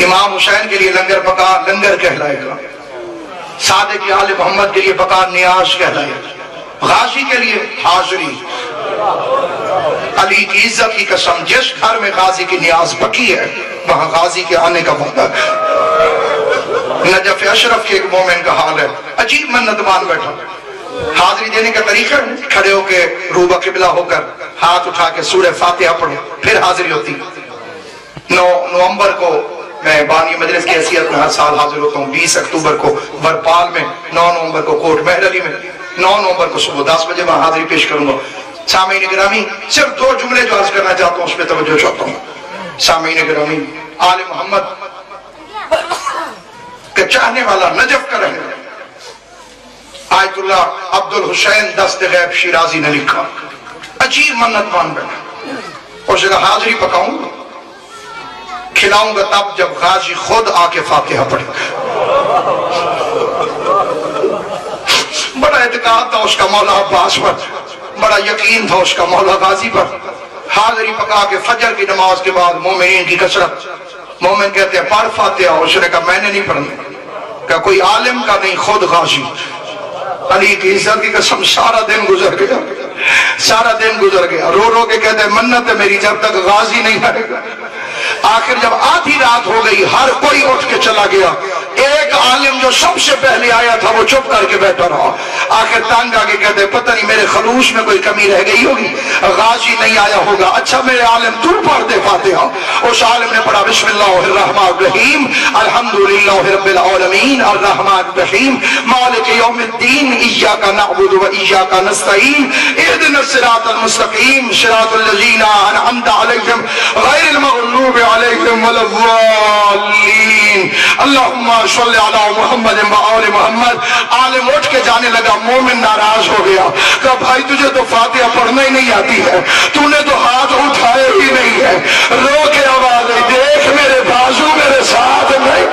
امام حسین کے لیے لنگر پکا لنگر کہلائے گا، صادق آل محمد کے لیے پکا نیاز کہلائے گا، غازی کے لیے حاضری۔ علی کی عزت کی قسم، جس گھر میں غازی کی نیاز پکی ہے وہاں غازی کے آنے کا وعدہ ہے۔ نجف اشرف کے ایک مومن کا حال ہے، عجیب منت مان بیٹھا، حاضری دینے کا طریقہ کھڑے ہو کے روبہ قبلہ ہو کر ہاتھ اٹھا کے سورہ فاتحہ پڑھو پھر حاضری ہوتی۔ 9 نومبر کو میں بانی مجلس کی حیثیت میں ہر سال حاضر ہوتا ہوں، 20 اکتوبر کو ورپال میں، 9 نومبر کو کوٹ مہر علی میں، 9 نومبر کو صبح 10 بجے میں حاضری پیش کروں گا۔ سامعین گرامی، صرف 2 جملے جو عرض کرنا چاہتا ہوں اس پہ توجہ چاہتا ہوں۔ سامعین گرامی، آل محمد کے چاہنے والا نجف کا رہنے آیت اللہ عبد الحسین دست غیب شیرازی نے لکھا، عجیب منت مان بیٹھا، اس جگہ حاضری پکاؤں گا، کھلاؤں گا تب جب غازی خود آ کے فاتحہ پڑھے گا۔ بڑا اعتقاد تھا اس کا مولا عباس پر، بڑا یقین تھا اس کا مولا غازی پر۔ حاضری پکا کے فجر کی نماز کے بعد مومنین کی کثرت، مومن کہتے ہیں پڑھ فاتحہ، اس نے کہا میں نے نہیں پڑھنا، کہ کوئی عالم کا نہیں خود غازی۔ علی کی عزت کی قسم سارا دن گزر گیا، سارا دن گزر گیا، رو رو کے کہتے ہیں منت ہے میری جب تک غازی نہیں آئے گا۔ آخر جب آدھی رات ہو گئی ہر کوئی اٹھ کے چلا گیا، ایک عالم جو سب سے پہلے آیا تھا وہ چپ کر کے بیٹھا رہا۔ آخر تانگ آگے کہتے ہیں پتہ نہیں میرے خلوص میں کوئی کمی رہ گئی ہوگی، غازی نہیں آیا ہوگا، اچھا میرے عالم تو پڑھ دے فاتحہ۔ اس عالم نے پڑھا بسم اللہ الرحمن الرحیم الحمدللہ رب العالمین الرحمن الرحیم مالک یوم الدین ایاک نعبد و ایاک نستعین اهدنا الصراط المستقیم صراط الذین انعمت علیہم غیر المغضوب علیہم ولا الضالین اللہم صلی علی محمد و آل محمد۔ عالم اٹھ کے جانے لگا، مومن ناراض ہو گیا، کہا بھائی تجھے تو فاتحہ پڑھنا ہی نہیں آتی ہے، تو نے تو ہاتھ اٹھائے ہی نہیں ہے، رو کے آواز ہے دیکھ میرے بازو میرے ساتھ نہیں۔